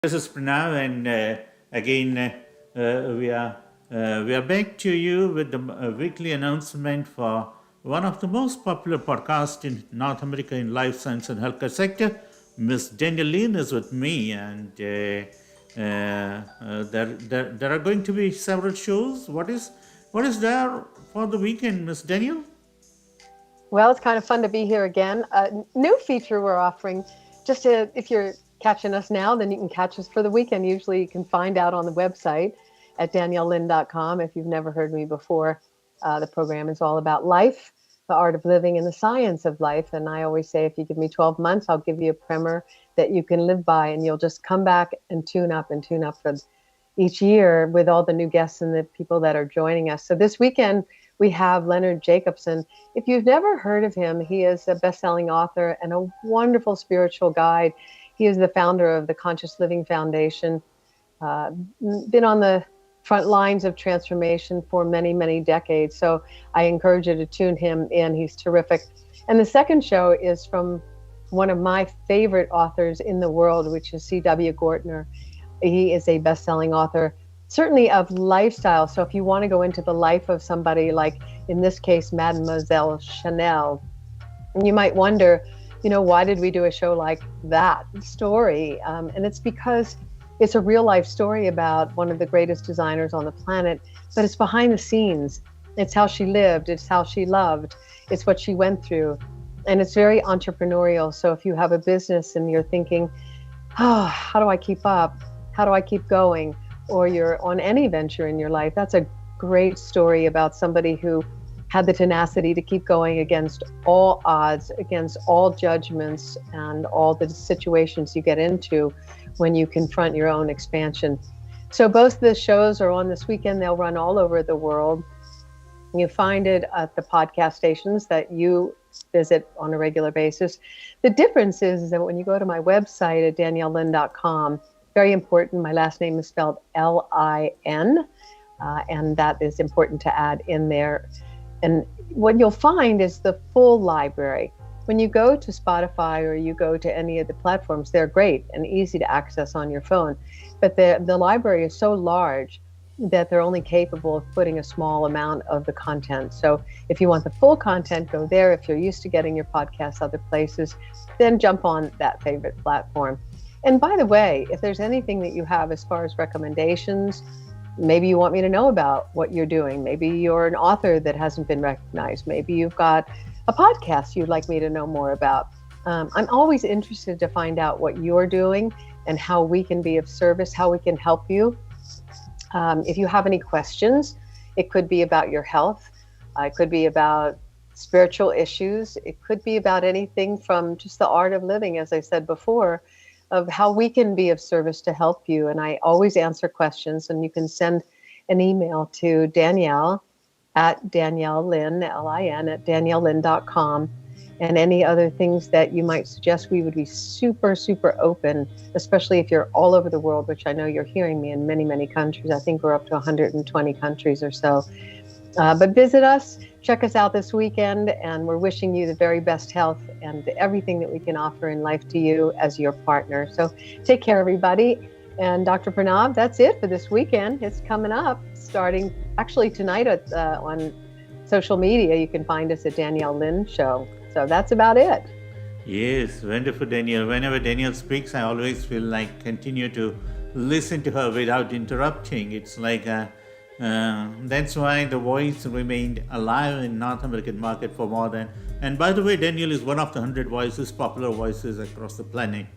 This is Pranav, and again we are back to you with the weekly announcement for one of the most popular podcasts in North America in life science and healthcare sector. Miss Danielle Lean is with me, and there are going to be several shows. What is there for the weekend, Miss Danielle? Well, it's kind of fun to be here again. A new feature we're offering, if you're catching us now, then you can catch us for the weekend. Usually you can find out on the website at daniellelin.com. If you've never heard me before, the program is all about life, the art of living, and the science of life. And I always say, if you give me 12 months, I'll give you a primer that you can live by, and you'll just come back and tune up for each year with all the new guests and the people that are joining us. So this weekend, we have Leonard Jacobson. If you've never heard of him, he is a best-selling author and a wonderful spiritual guide. He is the founder of the Conscious Living Foundation, been on the front lines of transformation for many, many decades. So I encourage you to tune him in. He's terrific. And the second show is from one of my favorite authors in the world, which is C.W. Gortner. He is a best-selling author, certainly of lifestyle. So if you want to go into the life of somebody like, in this case, Mademoiselle Chanel, and you might wonder, why did we do a show like that story? And it's because it's a real life story about one of the greatest designers on the planet, but it's behind the scenes. It's how she lived. It's how she loved. It's what she went through. And it's very entrepreneurial. So if you have a business and you're thinking, how do I keep up? How do I keep going? Or you're on any venture in your life, that's a great story about somebody who had the tenacity to keep going against all odds, against all judgments, and all the situations you get into when you confront your own expansion. So both the shows are on this weekend. They'll run all over the world. You find it at the podcast stations that you visit on a regular basis. The difference is that when you go to my website at daniellelin.com, very important, my last name is spelled L-I-N, and that is important to add in there. And what you'll find is the full library. When you go to Spotify or you go to any of the platforms, they're great and easy to access on your phone. But the library is so large that they're only capable of putting a small amount of the content. So if you want the full content, go there. If you're used to getting your podcasts other places, then jump on that favorite platform. And by the way, if there's anything that you have as far as recommendations, maybe you want me to know about what you're doing. Maybe you're an author that hasn't been recognized. Maybe you've got a podcast you'd like me to know more about. I'm always interested to find out what you're doing and how we can be of service, how we can help you. If you have any questions, it could be about your health. It could be about spiritual issues. It could be about anything from just the art of living, as I said before, of how we can be of service to help you. And I always answer questions, and you can send an email to Danielle at daniellelin, L-I-N, at daniellelin.com. And any other things that you might suggest, we would be super, super open, especially if you're all over the world, which I know you're hearing me in many, many countries. I think we're up to 120 countries or so. But visit us, check us out this weekend, and we're wishing you the very best health and everything that we can offer in life to you as your partner. So take care, everybody. And Dr. Pranav, that's it for this weekend. It's coming up, starting actually tonight on social media. You can find us at Danielle Lin Show. So that's about it. Yes, wonderful, Danielle. Whenever Danielle speaks, I always feel like continue to listen to her without interrupting. It's like that's why the voice remained alive in North American market for more than. And by the way, Danielle is one of the 100 voices, popular voices across the planet,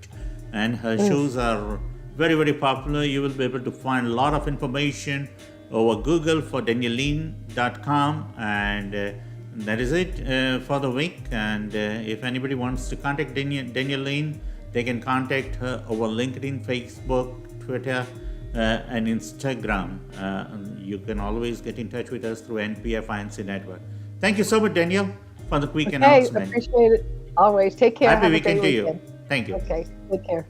and her shows are very, very popular. You will be able to find a lot of information over Google for daniellelin.com, and that is it for the week. And if anybody wants to contact Danielle Lean, they can contact her over LinkedIn, Facebook, Twitter, and Instagram. You can always get in touch with us through NPAFInc network. Thank you so much, Danielle, for the quick announcement. Appreciate it. Always. Take care. Happy Have weekend a great to weekend. you. Thank you. Okay. Take care.